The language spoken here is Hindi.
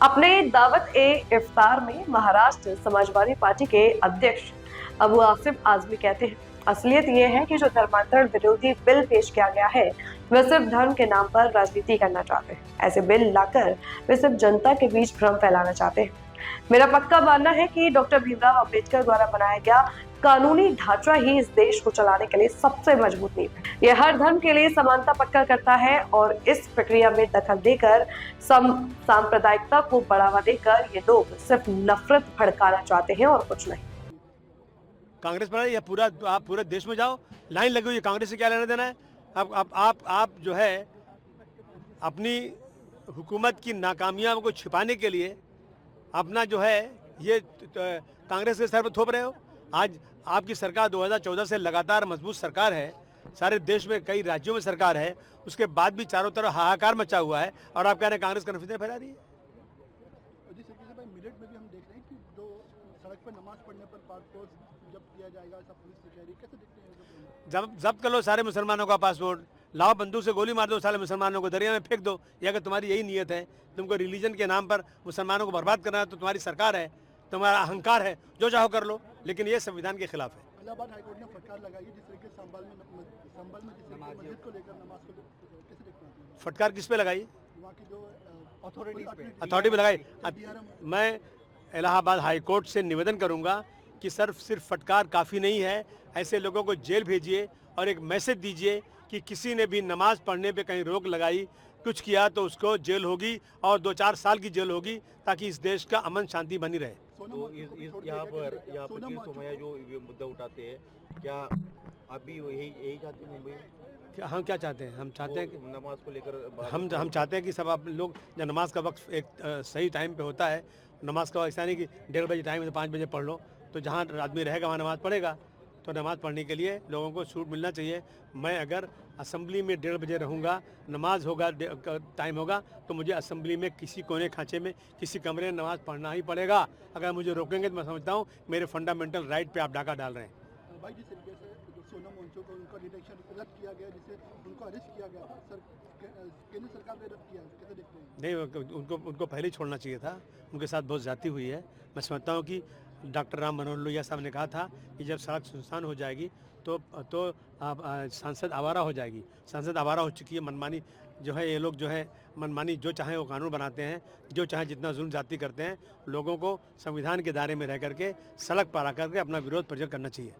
अपने दावत ए इफ्तार में महाराष्ट्र समाजवादी पार्टी के अध्यक्ष अबू आसिफ आजमी कहते हैं, असलियत ये है कि जो धर्मांतरण विरोधी बिल पेश किया गया है वह सिर्फ धर्म के नाम पर राजनीति करना चाहते हैं। ऐसे बिल लाकर वे सिर्फ जनता के बीच भ्रम फैलाना चाहते हैं। मेरा पक्का मानना है कि डॉक्टर भीमराव अंबेडकर द्वारा बनाया गया कानूनी ढांचा ही इस देश को चलाने के लिए सबसे मजबूत नींव है। यह हर धर्म के लिए समानता पक्का करता है और इस प्रक्रिया में दखल देकर सांप्रदायिकता को बढ़ावा देकर ये लोग सिर्फ नफरत भड़काना चाहते हैं और कुछ नहीं। कांग्रेस पर या पूरा आप पूरे देश में जाओ, लाइन लगी हुई है, कांग्रेस से क्या लेना देना है। अब आप जो है अपनी हुकूमत की नाकामियां को छिपाने के लिए अपना जो है ये कांग्रेस के सर पर थोप रहे हो। आज आपकी सरकार 2014 से लगातार मजबूत सरकार है, सारे देश में कई राज्यों में सरकार है, उसके बाद भी चारों तरफ हाहाकार मचा हुआ है और आप कह रहे हैं कांग्रेस कन्फ्यूजन फैला रही है। जिस तरीके से भाई मिलट में भी हम देख रहे हैं कि जो सड़क पर नमाज पढ़ने पर पासपोर्ट जब्त किया जाएगा, ऐसा पुलिस से कह रही है, कैसे देखते हैं? जब्त कर लो सारे मुसलमानों का पासपोर्ट, लाओ बंदूक से गोली मार दो सारे मुसलमानों को, दरिया में फेंक दो। ये अगर तुम्हारी यही नीयत है, तुमको रिलीजन के नाम पर मुसलमानों को बर्बाद करना है, तो तुम्हारी सरकार है, तुम्हारा अहंकार है, जो चाहो कर लो, लेकिन ये संविधान के खिलाफ है। इलाहाबाद हाईकोर्ट ने फटकार लगाई जिस तरीके से संभल में मस्जिद को लेकर नमाज को कैसे देखते हैं? फटकार किस पे लगाई? वहाँ की जो अथॉरिटी पे लगाई। मैं इलाहाबाद हाईकोर्ट से निवेदन करूंगा कि सिर्फ फटकार काफ़ी नहीं है, ऐसे लोगों को जेल भेजिए और एक मैसेज दीजिए कि किसी ने भी नमाज पढ़ने पे कहीं रोक लगाई, कुछ किया तो उसको जेल होगी और 2-4 साल की जेल होगी, ताकि इस देश का अमन शांति बनी रहे। तो यहाँ पर सोमैया जो मुद्दा उठाते हैं, क्या आप भी यही चाहते हैं मुंबई? हम क्या चाहते हैं? हम चाहते हैं कि नमाज को लेकर हम चाहते हैं कि सब आप लोग, जब नमाज का वक्त एक सही टाइम पे होता है, नमाज का ऐसा नहीं कि 1:30 बजे टाइम है तो 5 बजे पढ़ लो, तो जहाँ आदमी रहेगा वहाँ नमाज पढ़ेगा। तो नमाज पढ़ने के लिए लोगों को छूट मिलना चाहिए। मैं अगर असेंबली में 1:30 बजे रहूँगा, नमाज होगा, टाइम होगा, तो मुझे असेंबली में किसी कोने खांचे में किसी कमरे में नमाज पढ़ना ही पड़ेगा। अगर मुझे रोकेंगे तो मैं समझता हूँ मेरे फंडामेंटल राइट पे आप डाका डाल रहे हैं। भाई जिस तरीके से सोनम वांगचुक को उनका डिटेक्शन रद्द किया गया, जिससे उनको अरेस्ट किया गया था, सर केंद्र सरकार ने रद्द किया, कैसे देखते हैं? नहीं, उनको पहले ही छोड़ना चाहिए था। उनके साथ बहुत ज्यादती हुई है। मैं समझता हूँ कि डॉक्टर राम मनोहर लोहिया साहब ने कहा था कि जब सड़क सुनसान हो जाएगी तो सांसद आवारा हो जाएगी। सांसद आवारा हो चुकी है। मनमानी जो है, ये लोग जो है मनमानी जो चाहे वो कानून बनाते हैं, जो चाहे जितना जुल्म जाती करते हैं। लोगों को संविधान के दायरे में रह करके सड़क पर आकर के अपना विरोध प्रकट करना चाहिए।